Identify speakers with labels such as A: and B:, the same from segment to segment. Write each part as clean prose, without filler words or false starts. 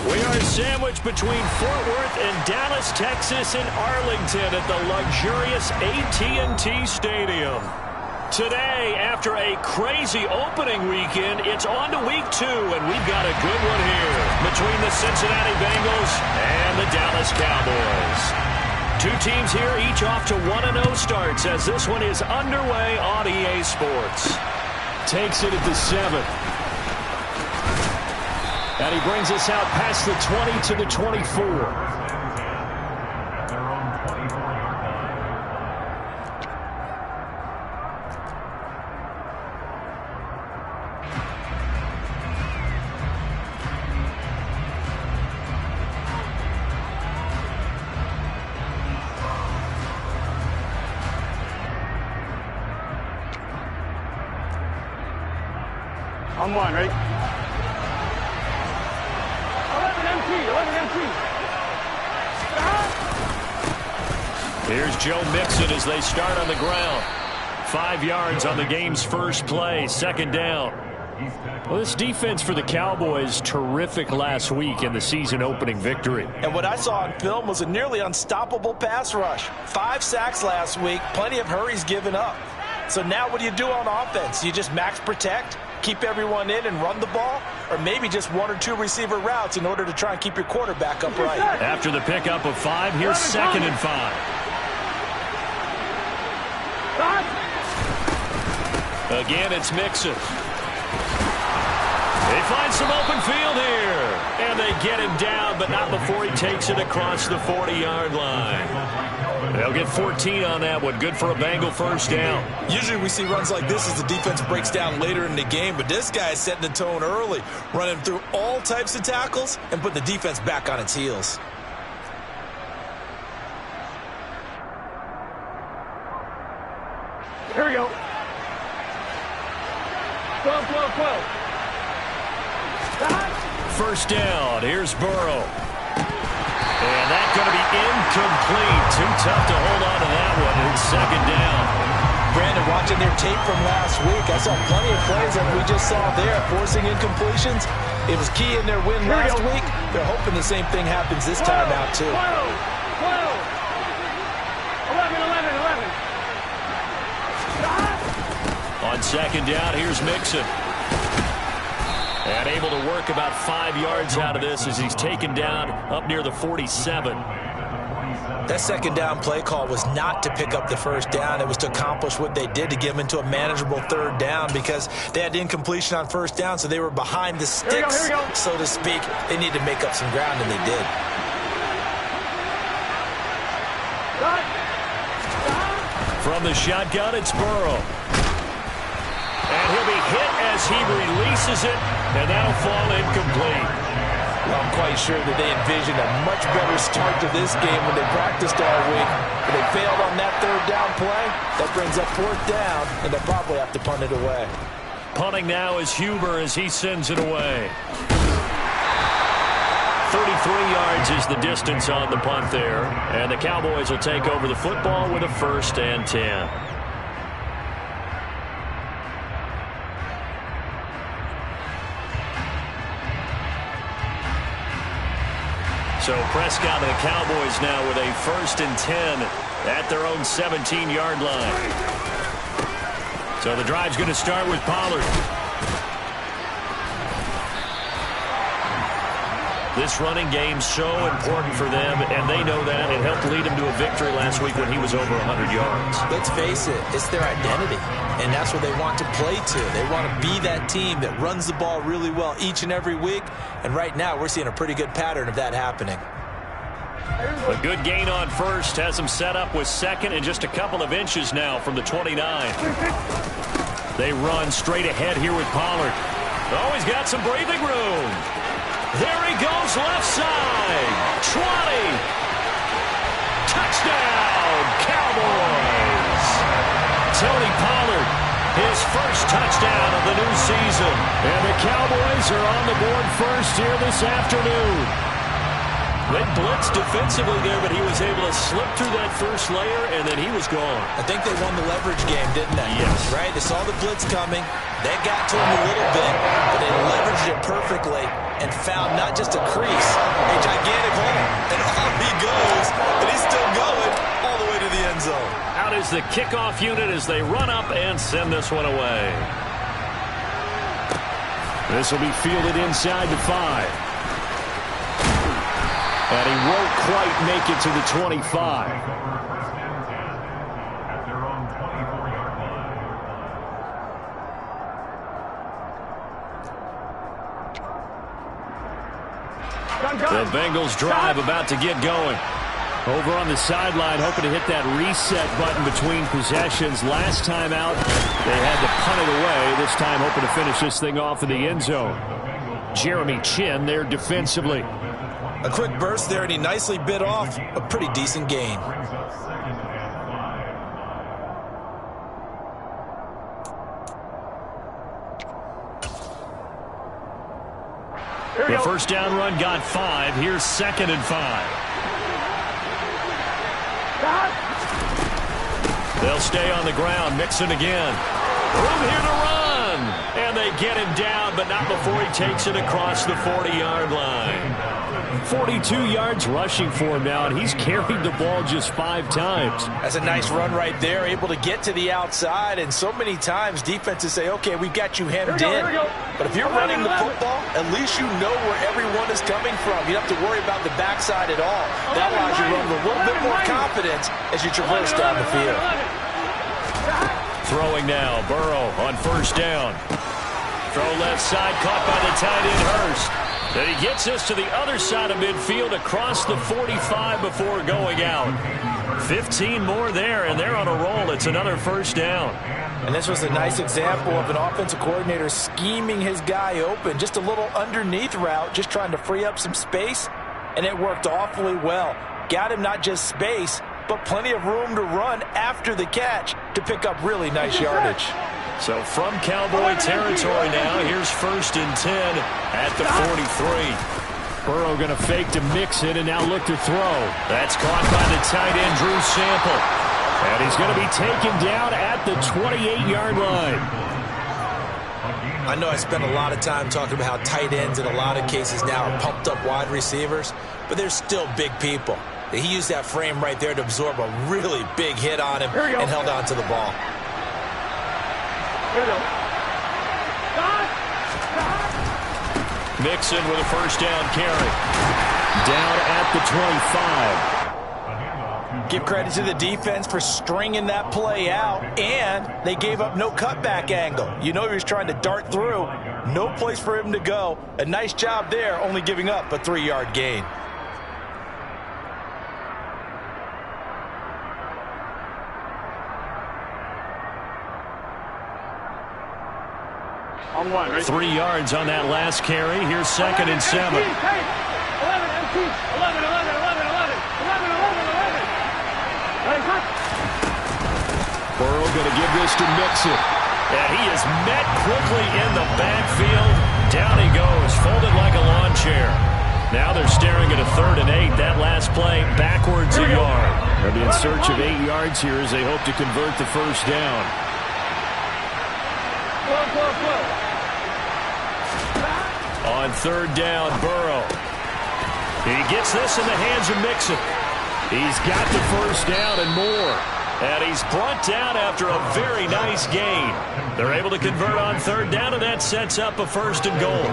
A: We are sandwiched between Fort Worth and Dallas, Texas, and Arlington at the luxurious AT&T Stadium. Today, after a crazy opening weekend, it's on to week 2, and we've got a good one here between the Cincinnati Bengals and the Dallas Cowboys. Two teams here, each off to 1-0 starts as this one is underway on EA Sports. Takes it at the 7. And he brings us out past the 20 to the 24.
B: On one, ready? 11 MT.
A: Here's Joe Mixon as they start on the ground. 5 yards on the game's first play, second down. Well, this defense for the Cowboys, terrific last week in the season-opening victory.
C: And what I saw on film was a nearly unstoppable pass rush. 5 sacks last week, plenty of hurries given up. So now what do you do on offense? You just max protect, keep everyone in and run the ball, or maybe just 1 or 2 receiver routes in order to try and keep your quarterback upright.
A: After the pickup of 5, here's 2nd and 5. Again, it's Mixon. They find some open field here, and they get him down, but not before he takes it across the 40-yard line. They'll get 14 on that one. Good for a Bengal first down.
C: Usually we see runs like this as the defense breaks down later in the game, but this guy is setting the tone early, running through all types of tackles and putting the defense back on its heels.
B: Here we go. 12.
A: First down. Here's Burrow. And that's going to be incomplete. Too tough to hold on to that one. It's second down.
C: Brandon, watching their tape from last week, I saw plenty of plays that we just saw there, forcing incompletions. It was key in their win last week. They're hoping the same thing happens this time out, too.
B: 11. 11.
A: On second down, here's Mixon. And able to work about 5 yards out of this as he's taken down up near the 47.
C: That second down play call was not to pick up the first down. It was to accomplish what they did to get them into a manageable third down because they had incompletion on first down, so they were behind the sticks, so to speak. They needed to make up some ground, and they did.
A: From the shotgun, it's Burrow. And he'll be hit as he releases it, and that'll fall incomplete.
C: Well, I'm quite sure that they envisioned a much better start to this game when they practiced all week. But they failed on that third down play. That brings up 4th down, and they'll probably have to punt it away.
A: Punting now is Huber as he sends it away. 33 yards is the distance on the punt there. And the Cowboys will take over the football with a 1st and 10. So Prescott and the Cowboys now with a 1st and 10 at their own 17-yard line. So the drive's going to start with Pollard. This running game's so important for them, and they know that. It helped lead them to a victory last week when he was over 100 yards.
C: Let's face it, it's their identity, and that's what they want to play to. They want to be that team that runs the ball really well each and every week, and right now we're seeing a pretty good pattern of that happening.
A: A good gain on first has them set up with 2nd and just a couple of inches now from the 29. They run straight ahead here with Pollard. Oh, he's got some breathing room. There he goes left side. 20. Touchdown, Cowboys. Tony Pollard, his first touchdown of the new season. And the Cowboys are on the board first here this afternoon. They blitzed defensively there, but he was able to slip through that first layer, and then he was gone.
C: I think they won the leverage game, didn't they?
A: Yes.
C: Right? They saw the blitz coming. They got to him a little bit, but they leveraged it perfectly and found not just a crease, a gigantic hole. And off he goes, and he's still going all the way to the end zone.
A: Out is the kickoff unit as they run up and send this one away. This will be fielded inside the 5. And he won't quite make it to the 25. The Bengals drive about to get going. Over on the sideline, hoping to hit that reset button between possessions. Last time out, they had to punt it away. This time, hoping to finish this thing off in the end zone. Jeremy Chin there defensively.
C: A quick burst there, and he nicely bit off a pretty decent gain.
A: The first down run got 5. Here's 2nd and 5. They'll stay on the ground. Mixon again. Room here to run. And they get him down, but not before he takes it across the 40-yard line. 42 yards rushing for him now, and he's carried the ball just 5 times.
C: That's a nice run right there, able to get to the outside, and so many times defenses say, okay, we've got you hemmed in. But if you're running the football, at least you know where everyone is coming from. You don't have to worry about the backside at all. That allows you to run with a little bit more confidence as you traverse down the field.
A: Throwing now, Burrow on first down. Throw left side, caught by the tight end Hurst. Then he gets us to the other side of midfield across the 45 before going out. 15 more there, and they're on a roll. It's another first down.
C: And this was a nice example of an offensive coordinator scheming his guy open. Just a little underneath route, just trying to free up some space, and it worked awfully well. Got him not just space, but plenty of room to run after the catch to pick up really nice yardage.
A: So from Cowboy territory now, here's 1st and 10 at the 43. Burrow going to fake to Mixon and now look to throw. That's caught by the tight end, Drew Sample. And he's going to be taken down at the 28-yard line.
C: I know I spent a lot of time talking about how tight ends in a lot of cases now are pumped up wide receivers, but they're still big people. He used that frame right there to absorb a really big hit on him and held on to the ball.
A: Mixon with a first down carry. Down at the 25.
C: Give credit to the defense for stringing that play out, and they gave up no cutback angle. You know he was trying to dart through. No place for him to go. A nice job there, only giving up a 3-yard gain.
B: On 1, right?
A: 3 yards on that last carry. Here's 2nd and 7.
B: 11, MT. 11.
A: Burrow going to give this to Mixon. And he is met quickly in the backfield. Down he goes, folded like a lawn chair. Now they're staring at a 3rd and 8. That last play backwards a yard. They'll be in search of 8 yards here as they hope to convert the first down. On 3rd down, Burrow. He gets this in the hands of Mixon. He's got the first down and more. And he's brought down after a very nice gain. They're able to convert on 3rd down, and that sets up a 1st and goal.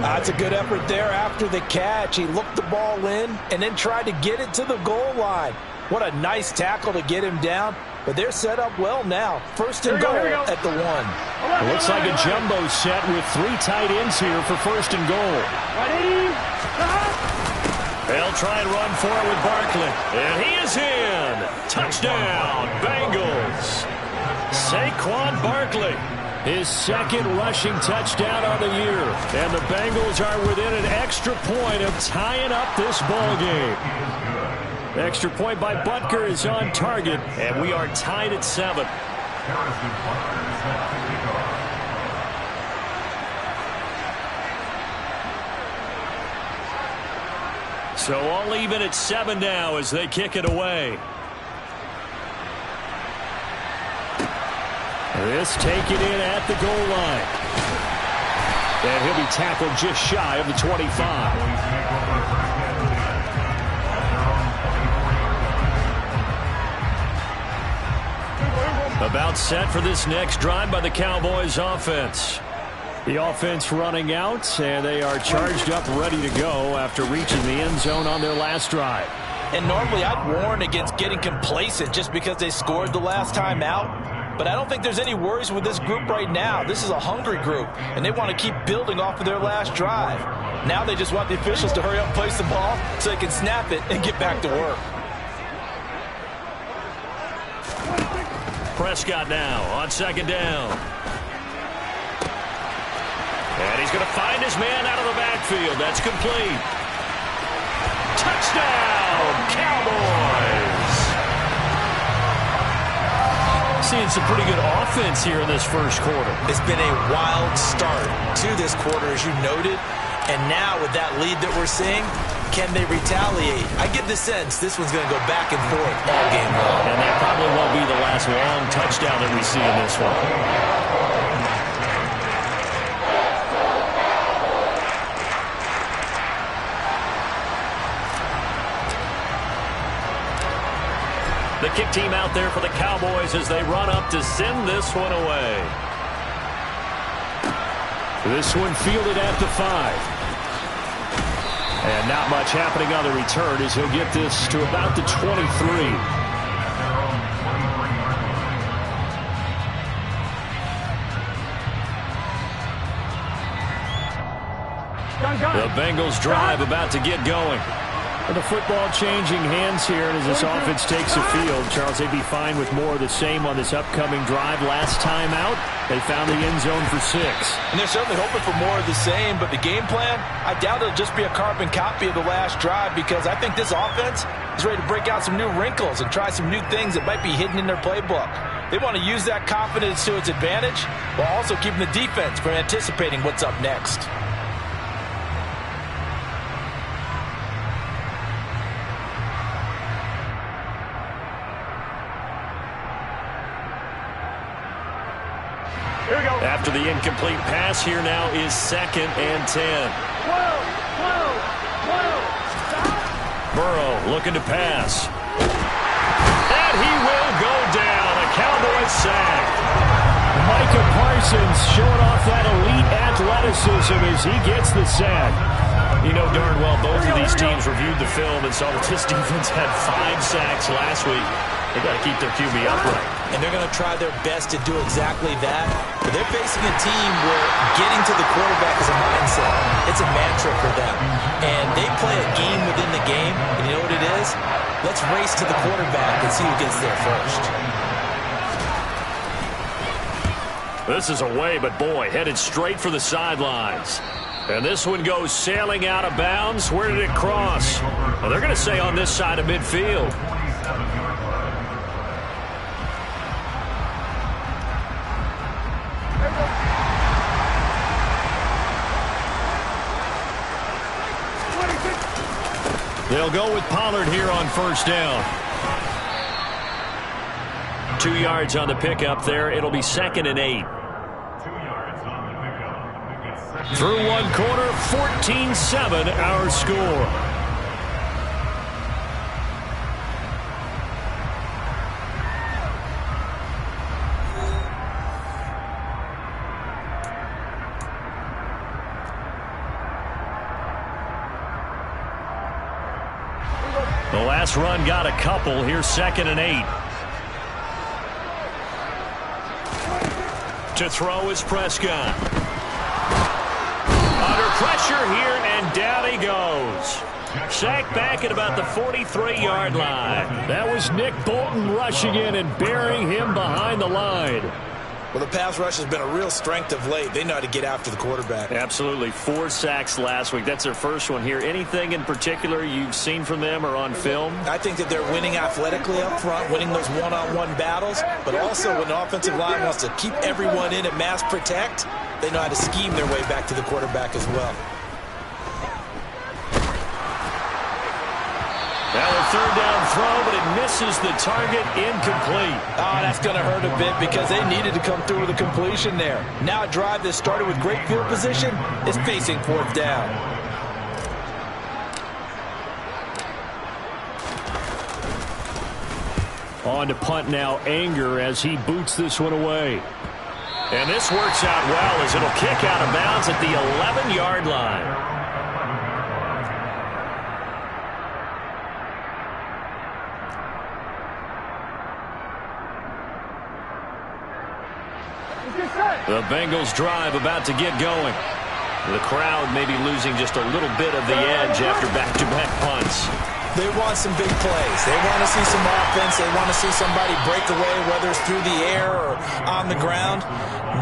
C: That's a good effort there after the catch. He looked the ball in and then tried to get it to the goal line. What a nice tackle to get him down. But they're set up well now. 1st and goal at the 1.
A: It looks like a jumbo set with 3 tight ends here for 1st and goal. They'll try and run for it with Barkley. And he is in. Touchdown, Bengals. Saquon Barkley, his 2nd rushing touchdown on the year. And the Bengals are within an extra point of tying up this ball game. Extra point by Butker is on target, and we are tied at 7. So all even at 7 now as they kick it away. This taken in at the goal line. And he'll be tackled just shy of the 25. About set for this next drive by the Cowboys offense. The offense running out, and they are charged up, ready to go after reaching the end zone on their last drive.
C: And normally I'd warn against getting complacent just because they scored the last time out. But I don't think there's any worries with this group right now. This is a hungry group, and they want to keep building off of their last drive. Now they just want the officials to hurry up and place the ball so they can snap it and get back to work.
A: Prescott now on 2nd down. And he's going to find his man out of the backfield. That's complete. Touchdown, Cowboys! Seeing some pretty good offense here in this first quarter.
C: It's been a wild start to this quarter, as you noted. And now with that lead that we're seeing, can they retaliate? I get the sense this one's going to go back and forth all game long.
A: And that probably won't be the last long touchdown that we see in this one. The kick team out there for the Cowboys as they run up to send this one away. This one fielded at the 5. And not much happening on the return as he'll get this to about the 23. The Bengals drive about to get going. The football changing hands here, and as this offense takes the field, Charles, they'd be fine with more of the same on this upcoming drive. Last time out, they found the end zone for 6.
C: And they're certainly hoping for more of the same, but the game plan, I doubt it'll just be a carbon copy of the last drive, because I think this offense is ready to break out some new wrinkles and try some new things that might be hidden in their playbook. They want to use that confidence to its advantage while also keeping the defense from anticipating what's up next.
A: After the incomplete pass, here now is 2nd and 10. Burrow looking to pass. And he will go down. A Cowboys sack. Micah Parsons showing off that elite athleticism as he gets the sack. You know darn well both of these teams reviewed the film and saw that this defense had 5 sacks last week. They've got to keep their QB upright.
C: And they're going to try their best to do exactly that. But they're facing a team where getting to the quarterback is a mindset. It's a mantra for them. And they play a game within the game. And you know what it is? Let's race to the quarterback and see who gets there first.
A: This is away, but boy, headed straight for the sidelines. And this one goes sailing out of bounds. Where did it cross? Well, they're going to say on this side of midfield. They'll go with Pollard here on 1st down. 2 yards on the pickup there. It'll be 2nd and 8. Through one quarter, 14-7 our score. The last run got a couple. Here's 2nd and 8. To throw is Prescott. Under pressure here, and down he goes. Sacked back at about the 43-yard line. That was Nick Bolton rushing in and burying him behind the line.
C: Well, the pass rush has been a real strength of late. They know how to get after the quarterback.
A: Absolutely. 4 sacks last week. That's their first one here. Anything in particular you've seen from them or on film?
C: I think that they're winning athletically up front, winning those one-on-one battles, but also when the offensive line wants to keep everyone in and mass protect, they know how to scheme their way back to the quarterback as well.
A: Now a third down throw, but it misses the target, incomplete.
C: Oh, that's going to hurt a bit because they needed to come through with a completion there. Now a drive that started with great field position is facing fourth down.
A: On to punt now, Anger, as he boots this one away. And this works out well as it'll kick out of bounds at the 11-yard line. The Bengals drive about to get going. The crowd may be losing just a little bit of the edge after back-to-back punts.
C: They want some big plays. They want to see some offense. They want to see somebody break away, whether it's through the air or on the ground.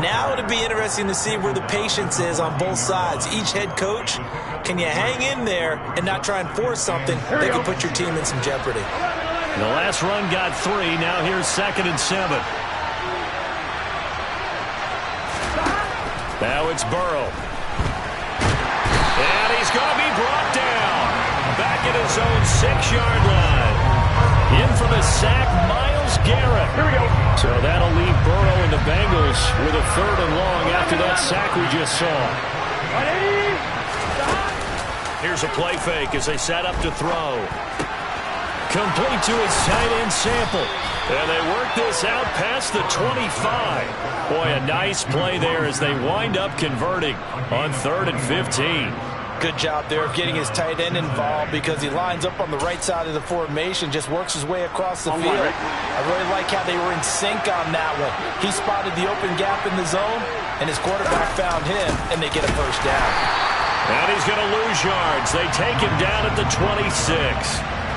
C: Now it'll be interesting to see where the patience is on both sides. Each head coach, can you hang in there and not try and force something that can put your team in some jeopardy?
A: The last run got 3. Now here's 2nd and 7. Now it's Burrow. And he's going to be brought down. Back at his own 6-yard line. In for the sack, Myles Garrett.
B: Here we go.
A: So that'll leave Burrow and the Bengals with a 3rd and long after that sack we just saw. Here's a play fake as they set up to throw. Complete to his tight end Sample. And they work this out past the 25. Boy, a nice play there as they wind up converting on 3rd and 15.
C: Good job there of getting his tight end involved because he lines up on the right side of the formation, just works his way across the field. I really like how they were in sync on that one. He spotted the open gap in the zone, and his quarterback found him, and they get a first down.
A: And he's going to lose yards. They take him down at the 26.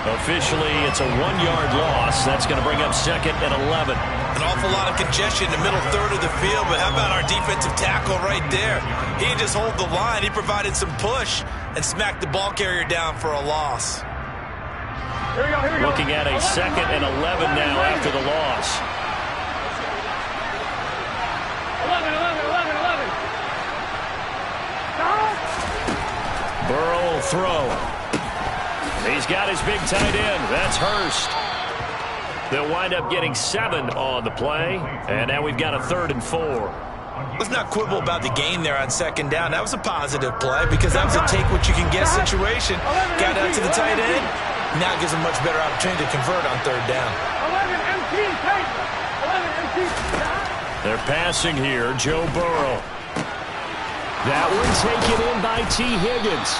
A: Officially, it's a 1-yard loss. That's going to bring up 2nd and 11.
C: An awful lot of congestion in the middle third of the field, but how about our defensive tackle right there? He didn't just hold the line. He provided some push and smacked the ball carrier down for a loss.
B: Here we go.
A: Looking at a 2nd and 11 now after the loss.
B: 11.
A: Burrow will throw. He's got his big tight end. That's Hurst. They'll wind up getting 7 on the play. And now we've got a 3rd and 4.
C: Let's not quibble about the gain there on 2nd down. That was a positive play because that was a take-what-you-can-get situation. Got out to the tight end. Now it gives him much better opportunity to convert on 3rd down.
B: 11 MT, 11 MT.
A: They're passing here. Joe Burrow. That one taken in by T. Higgins.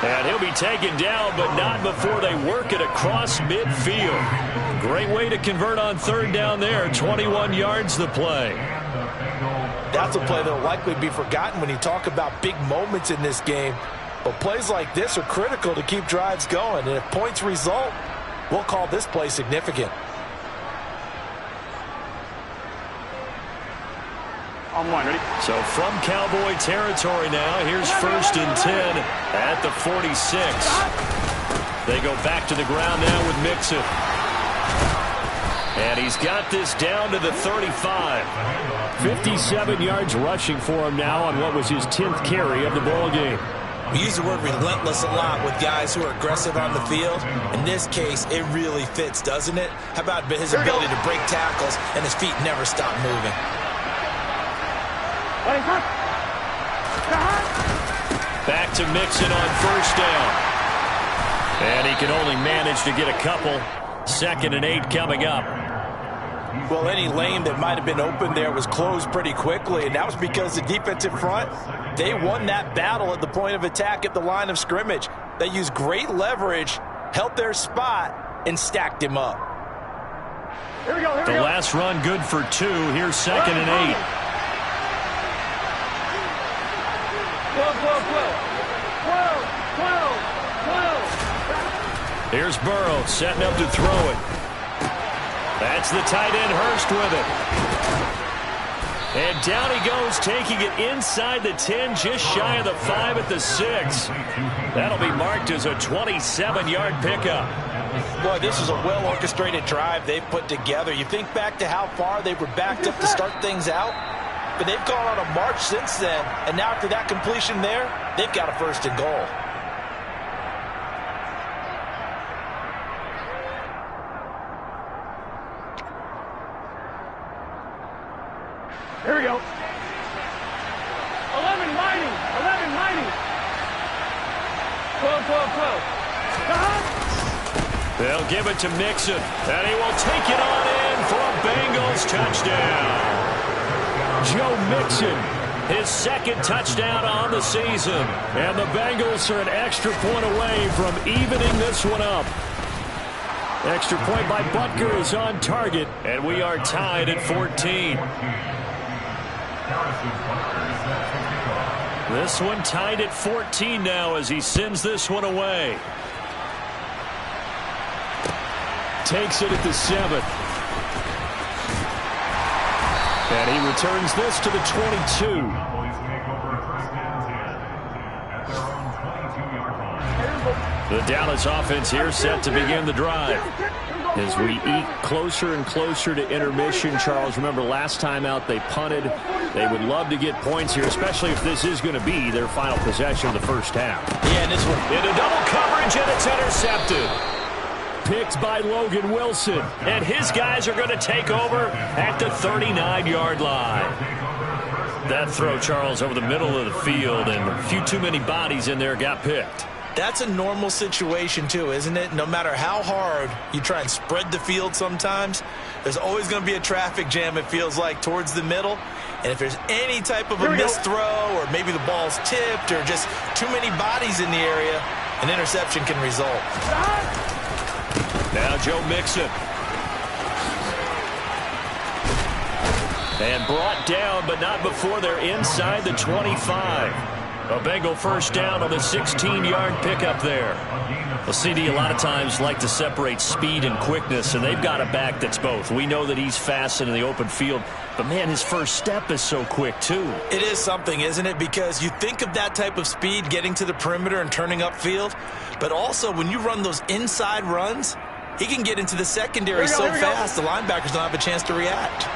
A: And he'll be taken down, but not before they work it across midfield. Great way to convert on 3rd down there. 21 yards the play.
C: That's a play that will likely be forgotten when you talk about big moments in this game. But plays like this are critical to keep drives going. And if points result, we'll call this play significant.
B: On 1, ready?
A: So from Cowboy territory now, here's 1st and 10 at the 46. They go back to the ground now with Mixon. And he's got this down to the 35. 57 yards rushing for him now on what was his 10th carry of the ball game.
C: We use the word relentless a lot with guys who are aggressive on the field. In this case, it really fits, doesn't it? How about his ability to break tackles and his feet never stop moving?
A: Back to Mixon on 1st down. And he can only manage to get a couple. 2nd and 8 coming up.
C: Well, any lane that might have been open there was closed pretty quickly, and that was because the defensive front, they won that battle at the point of attack at the line of scrimmage. They used great leverage, held their spot, and stacked him up.
B: Here we go.
A: The last run good for 2. Here's 2nd and 8.
B: 12.
A: Here's Burrow setting up to throw it. That's the tight end Hurst with it. And down he goes, taking it inside the 10, just shy of the 5 at the 6. That'll be marked as a 27-yard pickup.
C: Boy, this is a well-orchestrated drive they've put together. You think back to how far they were backed up to start things out, but they've gone on a march since then, and now after that completion there, they've got a 1st and goal.
B: go. 11, mighty. 11, mighty. 12, 12, 12.
A: They'll give it to Mixon, and he will take it on in for a Bengals touchdown. Joe Mixon, his second touchdown on the season. And the Bengals are an extra point away from evening this one up. Extra point by Butker is on target, and we are tied at 14. This one tied at 14 now as he sends this one away. Takes it at the 7th. And he returns this to the 22. The Dallas offense here set to begin the drive. As we eke closer and closer to intermission, Charles, remember last time out they punted. They would love to get points here, especially if this is going to be their final possession of the first half.
C: Yeah, and this one
A: into double coverage, and it's intercepted. Picked by Logan Wilson, and his guys are going to take over at the 39-yard line. That throw, Charles, over the middle of the field, and a few too many bodies in there got picked.
C: That's a normal situation, too, isn't it? No matter how hard you try and spread the field sometimes, there's always going to be a traffic jam, it feels like, towards the middle. And if there's any type of a missed throw or maybe the ball's tipped or just too many bodies in the area, an interception can result.
A: Now Joe Mixon. And brought down, but not before they're inside the 25. A Bengal first down on the 16-yard pickup there. Well, CD a lot of times like to separate speed and quickness, and they've got a back that's both. We know that he's fast in the open field, but, man, his first step is so quick, too.
C: It is something, isn't it? Because you think of that type of speed getting to the perimeter and turning upfield, but also when you run those inside runs, he can get into the secondary so fast the linebackers don't have a chance to react.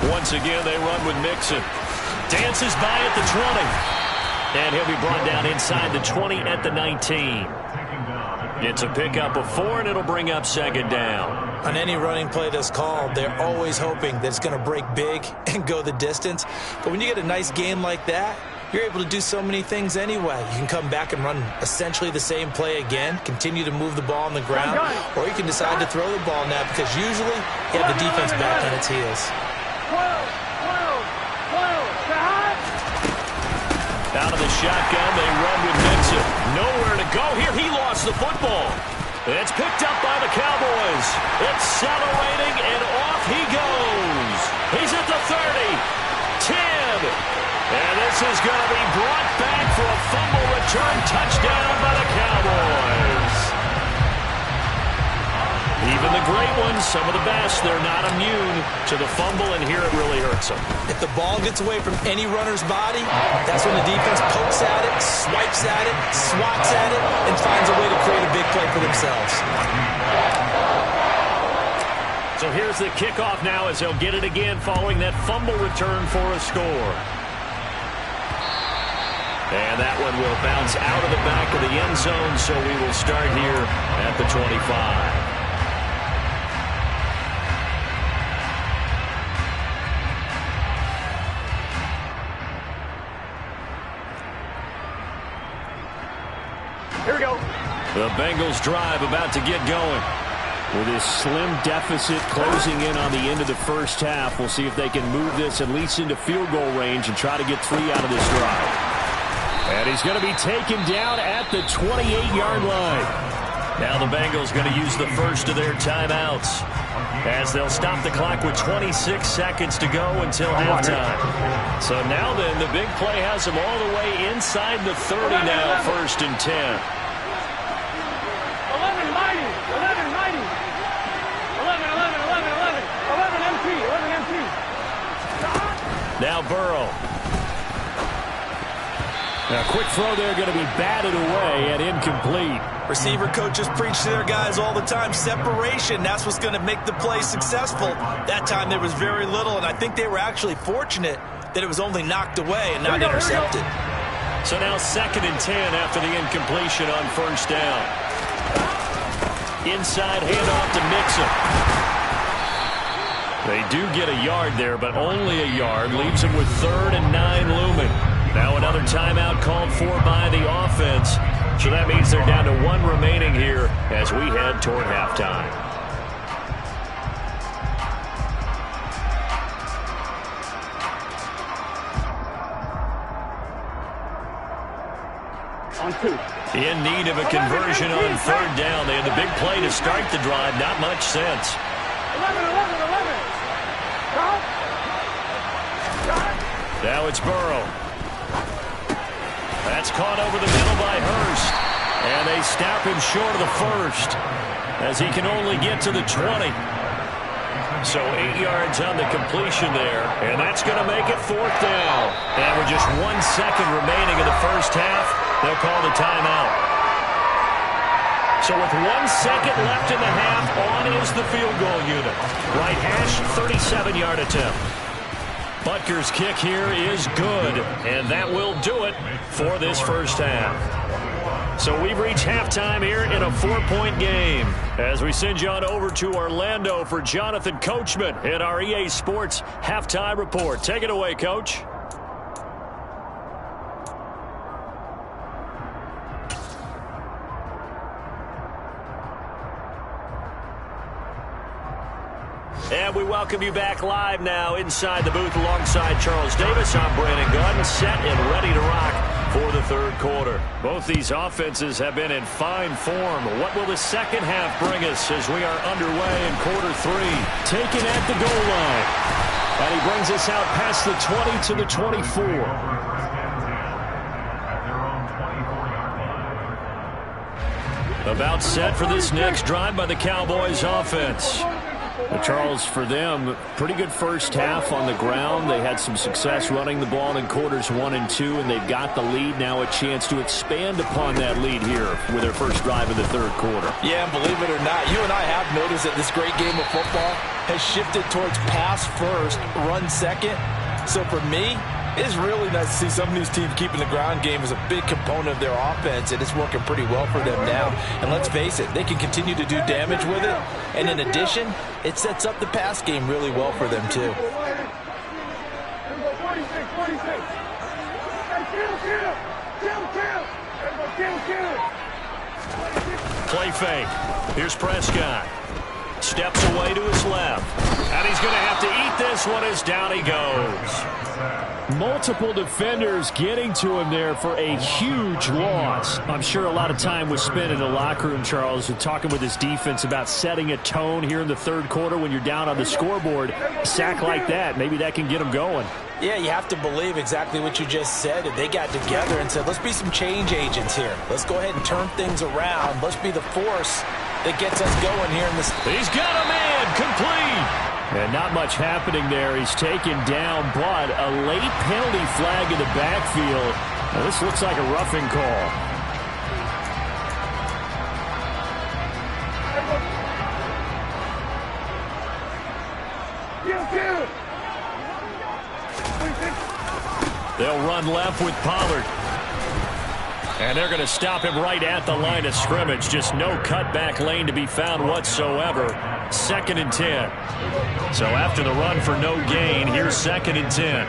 A: Once again, they run with Mixon. Dances by at the 20. And he'll be brought down inside the 20 at the 19. It's a pickup of 4, and it'll bring up second down.
C: On any running play that's called, they're always hoping that it's going to break big and go the distance. But when you get a nice game like that, you're able to do so many things anyway. You can come back and run essentially the same play again, continue to move the ball on the ground, or you can decide to throw the ball now because usually you have the defense back on its heels.
A: Out of the shotgun, they run with Mixon. Nowhere to go here. He lost the football. It's picked up by the Cowboys. Accelerating, and off he goes. He's at the 30, 10. And this is going to be brought back for a fumble return touchdown by the Cowboys. Even the great ones, some of the best, they're not immune to the fumble, and here it really hurts them.
C: If the ball gets away from any runner's body, that's when the defense pokes at it, swipes at it, swats at it, and finds a way to create a big play for themselves.
A: So here's the kickoff now as they'll get it again following that fumble return for a score. And that one will bounce out of the back of the end zone, so we will start here at the 25.
B: Here we go.
A: The Bengals drive about to get going. With this slim deficit closing in on the end of the first half, we'll see if they can move this at least into field goal range and try to get 3 out of this drive. And he's going to be taken down at the 28-yard line. Now the Bengals going to use the first of their timeouts as they'll stop the clock with 26 seconds to go until halftime. So now then, the big play has them all the way inside the 30 now, 1st and 10.
B: 11 mighty. 11 mighty. 11, 11, 11, 11. 11 MT. 11 MT.
A: Now Burrow. A quick throw there going to be batted away and incomplete.
C: Receiver coaches preach to their guys all the time. Separation, that's what's going to make the play successful. That time there was very little, and I think they were actually fortunate that it was only knocked away and not intercepted.
A: So now 2nd and 10 after the incompletion on first down. Inside handoff to Mixon. They do get a yard there, but only a yard. Leaves them with 3rd and 9 looming. Now another timeout called for by the offense. So that means they're down to 1 remaining here as we head toward halftime.
B: On 2.
A: In need of a conversion on 3rd down. They had the big play to start the drive. Not much sense.
B: 11.
A: Now it's Burrow. That's caught over the middle by Hurst. And they snap him short of the 1st as he can only get to the 20. So 8 yards on the completion there. And that's going to make it 4th down. And with just 1 second remaining in the first half, they'll call the timeout. So with 1 second left in the half, on is the field goal unit. Right hash, 37-yard attempt. Butker's kick here is good, and that will do it for this first half. So we've reached halftime here in a 4-point game as we send you on over to Orlando for Jonathan Coachman in our EA Sports Halftime Report. Take it away, Coach. And we welcome you back live now inside the booth alongside Charles Davis. I'm Brandon Gunn, set and ready to rock for the 3rd quarter. Both these offenses have been in fine form. What will the second half bring us as we are underway in quarter 3? Taken at the goal line. And he brings us out past the 20 to the 24. About set for this next drive by the Cowboys offense. Charles, for them, pretty good first half on the ground. They had some success running the ball in quarters 1 and 2, and they've got the lead now, a chance to expand upon that lead here with their first drive of the 3rd quarter.
C: Yeah, and believe it or not, you and I have noticed that this great game of football has shifted towards pass first, run second. So for me, it's really nice to see some of these teams keeping the ground game as a big component of their offense, and it's working pretty well for them now. And let's face it, they can continue to do damage with it. And in addition, it sets up the pass game really well for them, too.
A: Play fake. Here's Prescott. Steps away to his left. And he's going to have to eat this one as down he goes. Multiple defenders getting to him there for a huge loss. I'm sure a lot of time was spent in the locker room, Charles, and talking with his defense about setting a tone here in the 3rd quarter when you're down on the scoreboard. A sack like that, maybe that can get them going.
C: Yeah, you have to believe exactly what you just said. They got together and said, let's be some change agents here. Let's go ahead and turn things around. Let's be the force that gets us going here in this.
A: He's got a man complete. And not much happening there. He's taken down, but a late penalty flag in the backfield. Now, this looks like a roughing call. They'll run left with Pollard. And they're going to stop him right at the line of scrimmage. Just no cutback lane to be found whatsoever. 2nd and 10. So after the run for no gain, here's 2nd and 10.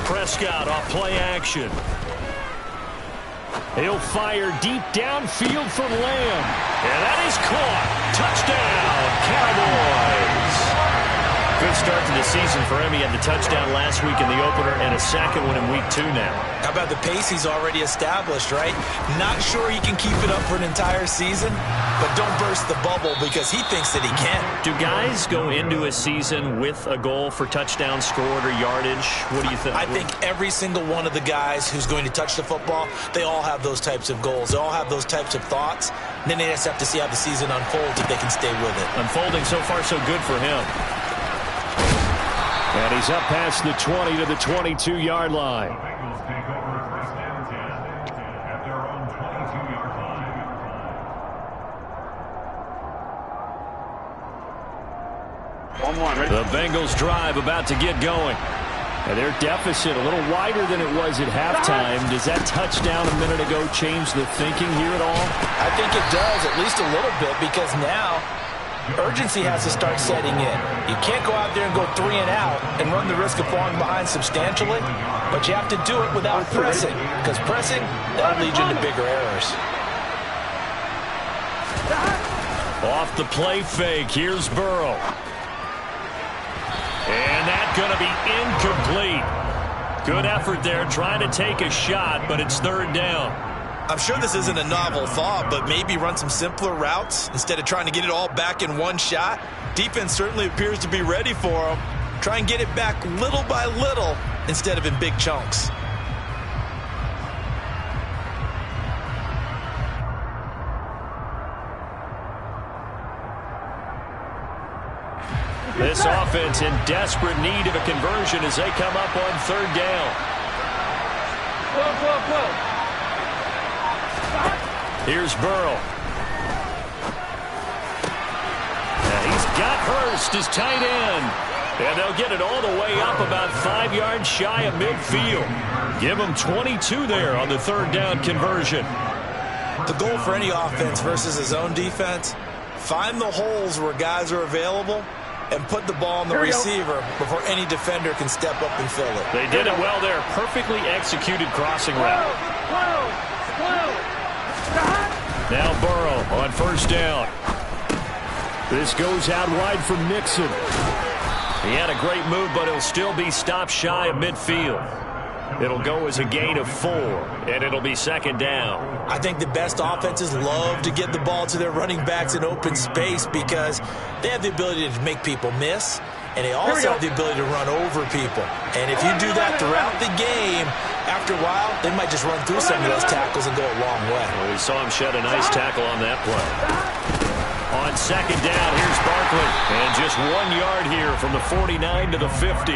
A: Prescott off play action. He'll fire deep downfield from Lamb. And that is caught. Touchdown, Cowboys. Good start to the season for him. He had the touchdown last week in the opener and a second one in week 2 now.
C: How about the pace he's already established, right? Not sure he can keep it up for an entire season, but don't burst the bubble because he thinks that he can.
A: Do guys go into a season with a goal for touchdown scored or yardage? What do you think?
C: I think every single one of the guys who's going to touch the football, they all have those types of goals. They all have those types of thoughts. And then they just have to see how the season unfolds if they can stay with it.
A: Unfolding so far so good for him. And he's up past the 20 to the 22-yard line. The Bengals drive about to get going. And their deficit a little wider than it was at halftime. Does that touchdown a minute ago change the thinking here at all?
C: I think it does, at least a little bit, because now urgency has to start setting in. You can't go out there and go 3 and out and run the risk of falling behind substantially, but you have to do it without pressing, because pressing, that'll lead you into bigger errors.
A: Off the play fake, here's Burrow. And that's going to be incomplete. Good effort there trying to take a shot, but it's 3rd down.
C: I'm sure this isn't a novel thought, but maybe run some simpler routes instead of trying to get it all back in one shot. Defense certainly appears to be ready for them. Try and get it back little by little instead of in big chunks.
A: This offense in desperate need of a conversion as they come up on 3rd down. Here's Burrow. And he's got Hurst as tight end. And they'll get it all the way up about 5 yards shy of midfield. Give them 22 there on the 3rd down conversion.
C: The goal for any offense versus his own defense, find the holes where guys are available and put the ball on the receiver before any defender can step up and fill it.
A: They did it well there. Perfectly executed crossing route. Now Burrow on 1st down. This goes out wide for Mixon. He had a great move, but he'll still be stopped shy of midfield. It'll go as a gain of 4, and it'll be 2nd down.
C: I think the best offenses love to get the ball to their running backs in open space because they have the ability to make people miss, and they also have the ability to run over people. And if you do that throughout the game, after a while, they might just run through some of those tackles and go a long way.
A: Well, we saw him shed a nice tackle on that play. On 2nd down, here's Barkley. And just 1 yard here from the 49 to the 50.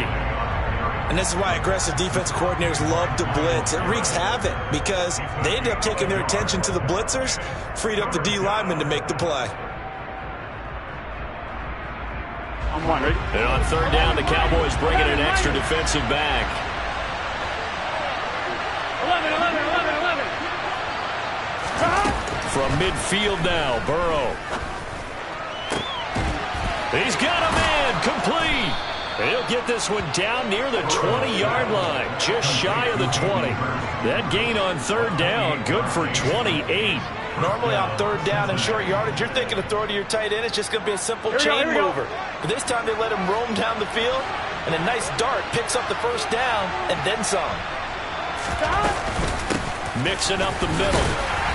C: And this is why aggressive defensive coordinators love to blitz. It wreaks havoc because they end up taking their attention to the blitzers, freed up the D lineman to make the play.
B: I'm wondering.
A: And on 3rd down, the Cowboys bring in an extra defensive back.
B: 11.
A: From midfield now, Burrow. He's got a man, complete. He'll get this one down near the 20-yard line, just shy of the 20. That gain on 3rd down, good for 28.
C: Normally on 3rd down and short yardage, you're thinking of throwing to your tight end. It's just going to be a simple chain mover. But this time they let him roam down the field, and a nice dart picks up the 1st down and then some.
A: Mixing up the middle.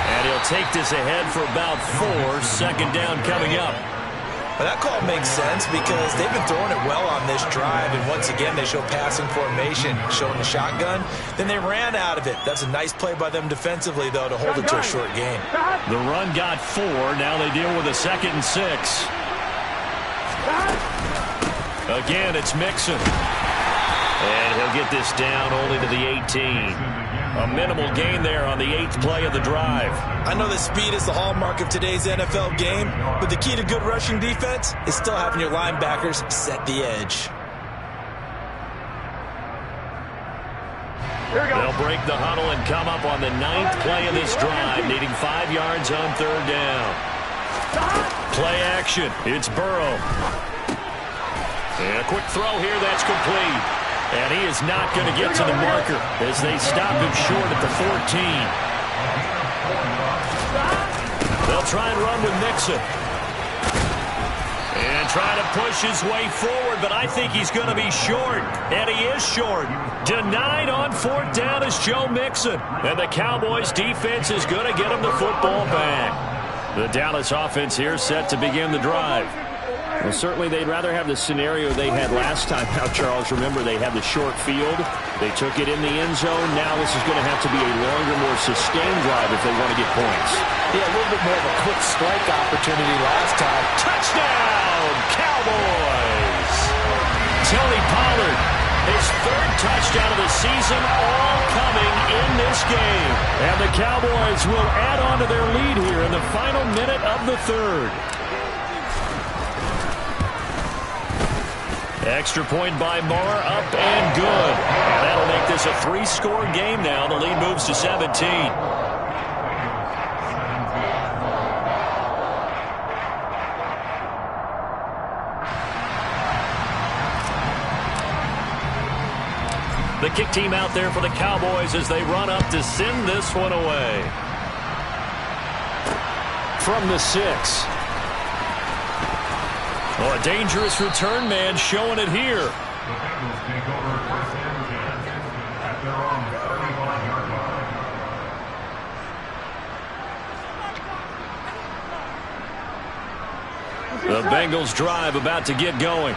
A: And he'll take this ahead for about 4. 2nd down coming up.
C: Well, that call makes sense because they've been throwing it well on this drive, and once again they show passing formation, showing the shotgun. Then they ran out of it. That's a nice play by them defensively, though, to hold it to a short game.
A: The run got 4. Now they deal with a 2nd and 6. Again, it's Mixon. And he'll get this down only to the 18. A minimal gain there on the 8th play of the drive.
C: I know that speed is the hallmark of today's NFL game, but the key to good rushing defense is still having your linebackers set the edge.
A: They'll break the huddle and come up on the 9th play of this drive, needing 5 yards on 3rd down. Play action. It's Burrow. And a quick throw here that's complete. And he is not going to get to the marker as they stop him short at the 14. They'll try and run with Mixon. And try to push his way forward, but I think he's going to be short. And he is short. Denied on 4th down is Joe Mixon. And the Cowboys defense is going to get him the football back. The Dallas offense here set to begin the drive. Well, certainly they'd rather have the scenario they had last time out, Charles. Remember, they had the short field. They took it in the end zone. Now this is going to have to be a longer, more sustained drive if they want to get points.
C: Yeah, a little bit more of a quick strike opportunity last time.
A: Touchdown, Cowboys! Tony Pollard, his 3rd touchdown of the season, all coming in this game. And the Cowboys will add on to their lead here in the final minute of the 3rd. Extra point by Marr, up and good. And that'll make this a three-score game now. The lead moves to 17. The kick team out there for the Cowboys as they run up to send this one away. From the 6. Oh, a dangerous return man showing it here.
D: The Bengals take over first and 10 at their own 35-yard line.
A: The Bengals drive about to get going.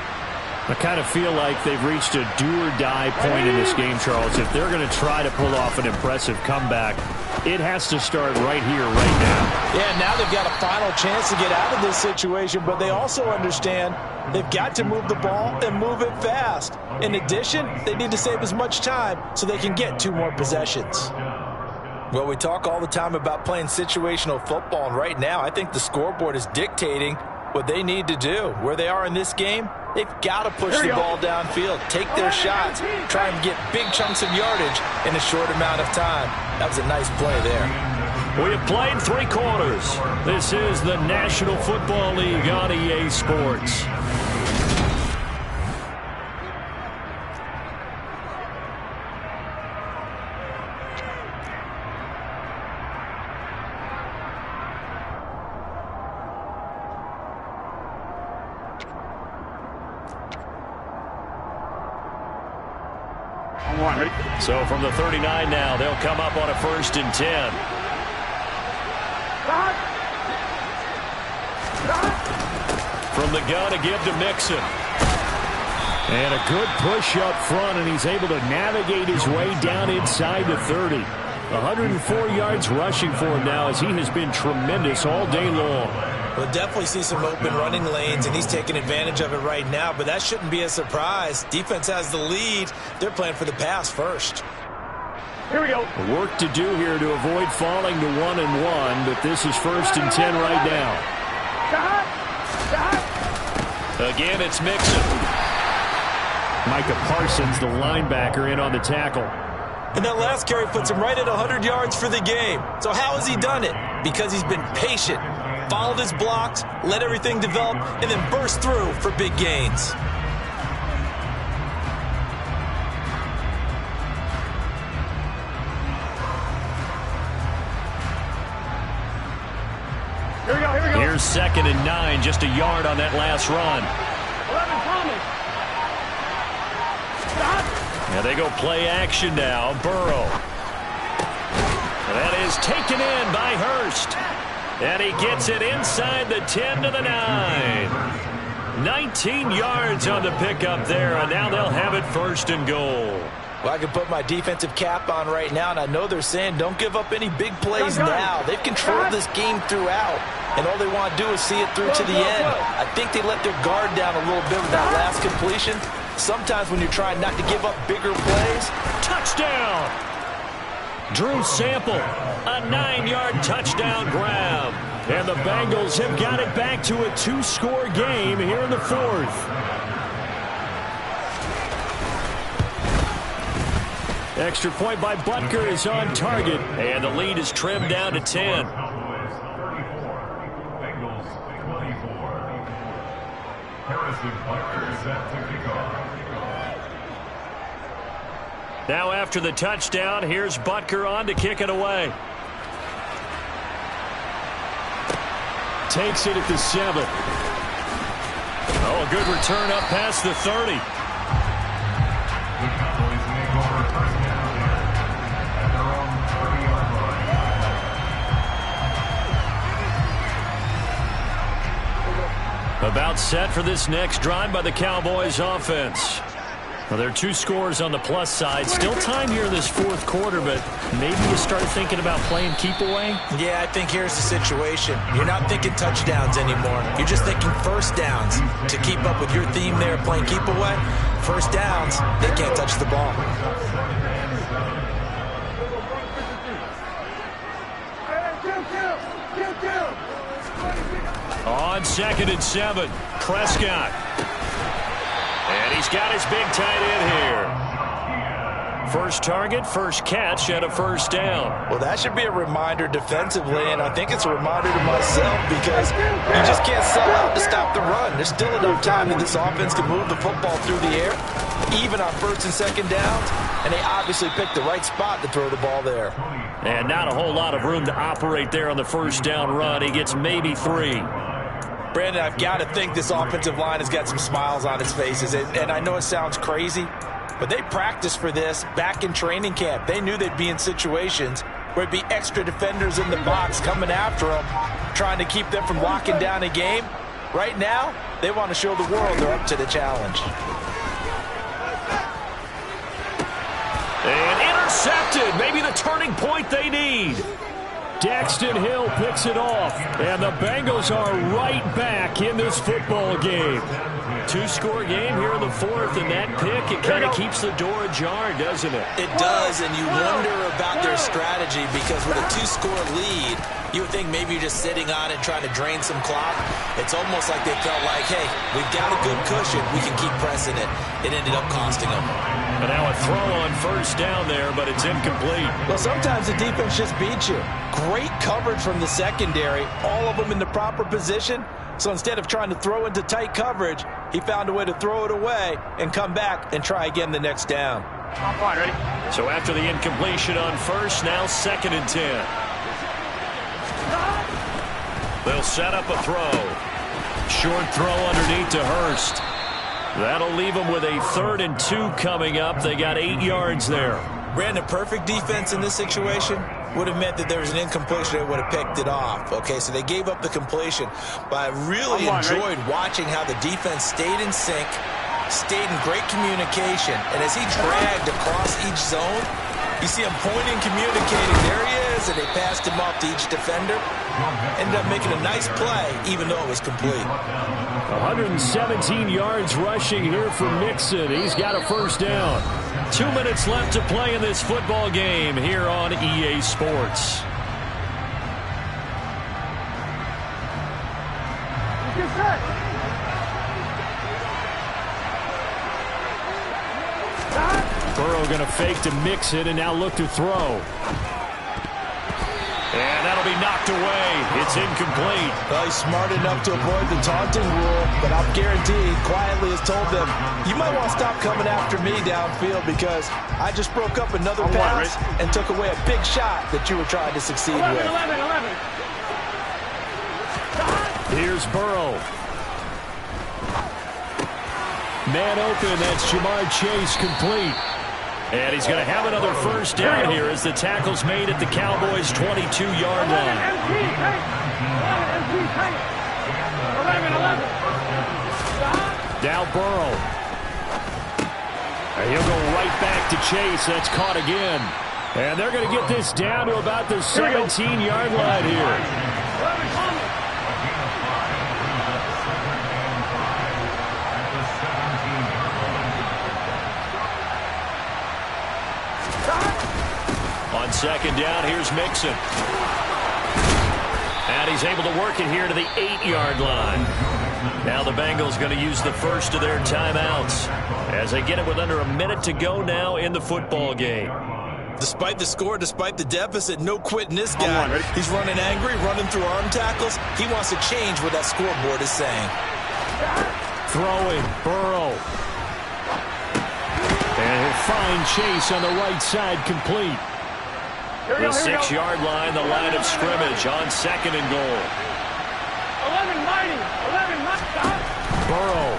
A: I kind of feel like they've reached a do-or-die point in this game, Charles. If they're going to try to pull off an impressive comeback, it has to start right here, right now.
C: Yeah, now they've got a final chance to get out of this situation, but they also understand they've got to move the ball and move it fast. In addition, they need to save as much time so they can get 2 more possessions. Well, we talk all the time about playing situational football, and right now I think the scoreboard is dictating what they need to do. Where they are in this game, they've got to push the ball downfield, take their shots, try and get big chunks of yardage in a short amount of time. That was a nice play there.
A: We have played 3 quarters. This is the National Football League on EA Sports. So from the 39 now, they'll come up on a 1st and 10. From the gun, a give to Mixon. And a good push up front, and he's able to navigate his way down inside the 30. 104 yards rushing for him now as he has been tremendous all day long.
C: We'll definitely see some open running lanes, and he's taking advantage of it right now, but that shouldn't be a surprise. Defense has the lead. They're playing for the pass first.
B: Here we go.
A: Work to do here to avoid falling to 1-1, but this is 1st and 10 right now. Again, it's Mixon. Micah Parsons, the linebacker, in on the tackle.
C: And that last carry puts him right at 100 yards for the game. So how has he done it? Because he's been patient, followed his blocks, let everything develop, and then burst through for big gains.
B: Here we go, here we go.
A: Here's 2nd and 9, just a yard on that last run.
B: 11, Thomas.
A: Now they go play action now. Burrow. That is taken in by Hurst. And he gets it inside the 10 to the 9. 19 yards on the pickup there, and now they'll have it 1st and goal.
C: Well, I can put my defensive cap on right now, and I know they're saying don't give up any big plays now. They've controlled this game throughout, and all they want to do is see it through to the end. I think they let their guard down a little bit with that last completion. Sometimes when you're trying not to give up bigger plays.
A: Touchdown! Drew Sample, a 9-yard touchdown grab. And the Bengals have got it back to a 2-score game here in the 4th. Extra point by Butker is on target, and the lead is trimmed down to 10.
D: Cowboys 34, Bengals 24. Harrison Butker set to kick off.
A: Now after the touchdown, here's Butker on to kick it away. Takes it at the 7. Oh, a good return up past the 30.
D: The Cowboys take over first and 10 at their own 30-yard line.
A: About set for this next drive by the Cowboys offense. Well, there are 2 scores on the plus side. Still time here in this 4th quarter, but maybe you start thinking about playing keep away?
C: Yeah, I think here's the situation. You're not thinking touchdowns anymore. You're just thinking first downs. To keep up with your theme there, playing keep away, first downs, they can't touch the ball.
A: On 2nd and 7, Prescott. And he's got his big tight end here. First target, first catch, and a first down.
C: Well, that should be a reminder defensively, and I think it's a reminder to myself because you just can't sell out to stop the run. There's still enough time that this offense can move the football through the air, even on first and second downs, and they obviously picked the right spot to throw the ball there.
A: And not a whole lot of room to operate there on the first down run. He gets maybe 3.
C: Brandon, I've got to think this offensive line has got some smiles on its faces, and I know it sounds crazy, but they practiced for this back in training camp. They knew they'd be in situations where it'd be extra defenders in the box coming after them, trying to keep them from locking down a game. Right now, they want to show the world they're up to the challenge.
A: And intercepted. Maybe the turning point they need. Daxton Hill picks it off, and the Bengals are right back in this football game. 2-score game here in the fourth, and that pick, it kind of keeps the door ajar, doesn't it?
C: It does, and you wonder about their strategy because with a 2-score lead, you would think maybe you're just sitting on it trying to drain some clock. It's almost like they felt like, hey, we've got a good cushion. We can keep pressing it. It ended up costing them.
A: And now a throw on first down there, but it's incomplete.
C: Well, sometimes the defense just beats you. Great coverage from the secondary, all of them in the proper position. So instead of trying to throw into tight coverage, he found a way to throw it away and come back and try again the next down.
B: Ready?
A: So after the incompletion on first, now 2nd and 10. They'll set up a throw. Short throw underneath to Hurst. That'll leave them with a 3rd and 2 coming up. They got 8 yards there.
C: Brandon, perfect defense in this situation would have meant that there was an incompletion. They would have picked it off. Okay, so they gave up the completion. But I really enjoyed watching how the defense stayed in sync, stayed in great communication. And as he dragged across each zone, you see him pointing, communicating. There he is, and they passed him off to each defender. Ended up making a nice play, even though it was complete.
A: 117 yards rushing here for Mixon. He's got a first down. 2 minutes left to play in this football game here on EA Sports.
B: Get set.
A: Burrow going to fake to Mixon and now look to throw. And that'll be knocked away. It's incomplete.
C: Well, he's smart enough to avoid the taunting rule, but I'll guarantee he quietly has told them, you might want to stop coming after me downfield because I just broke up another pass and took away a big shot that you were trying to succeed
B: 11,
C: with.
B: 11.
A: Here's Burrow. Man open, that's Jamar Chase complete. And he's going to have another first down here as the tackle's made at the Cowboys' 22-yard line.
B: 11.
A: Now Burrow. And he'll go right back to Chase. That's caught again. And they're going to get this down to about the 17-yard line here. On second down, here's Mixon. And he's able to work it here to the 8-yard line. Now the Bengals going to use the first of their timeouts as they get it with under a minute to go now in the football game.
C: Despite the score, despite the deficit, no quitting this guy. He's running angry, running through arm tackles. He wants to change what that scoreboard is saying.
A: Throwing, Burrow. And he'll find Chase on the right side, complete. The 6-yard line, the line of scrimmage on 2nd and goal.
B: 11 mighty. 11 mighty.
A: Burrow.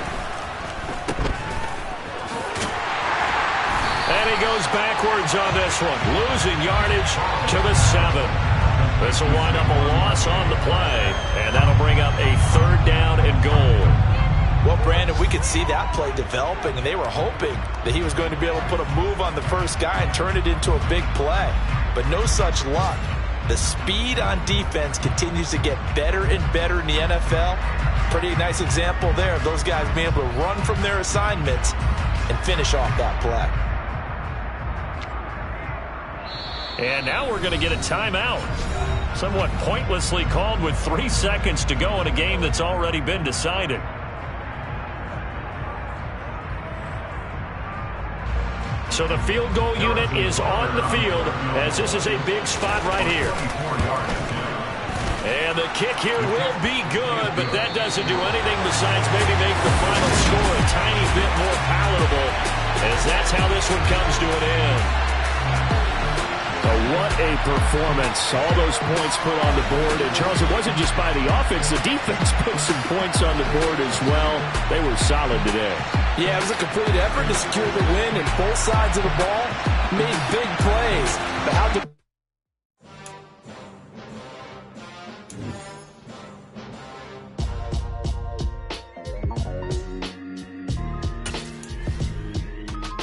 A: And he goes backwards on this one, losing yardage to the 7. This will wind up a loss on the play, and that'll bring up a 3rd down and goal.
C: Well, Brandon, we could see that play developing, and they were hoping that he was going to be able to put a move on the first guy and turn it into a big play. But no such luck. The speed on defense continues to get better and better in the NFL. Pretty nice example there of those guys being able to run from their assignments and finish off that play.
A: And now we're going to get a timeout. Somewhat pointlessly called with 3 seconds to go in a game that's already been decided. So the field goal unit is on the field as this is a big spot right here. And the kick here will be good, but that doesn't do anything besides maybe make the final score a tiny bit more palatable, as that's how this one comes to an end.
E: What a performance. All those points put on the board. And, Charles, it wasn't just by the offense. The defense put some points on the board as well. They were solid today.
C: Yeah, it was a complete effort to secure the win, and both sides of the ball made big plays. But how to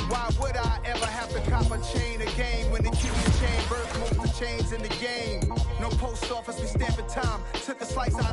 F: Why would I ever have to cop a chain again when the key in chain birth most of the chains in the game? No post office, we stamping time. Took a slice out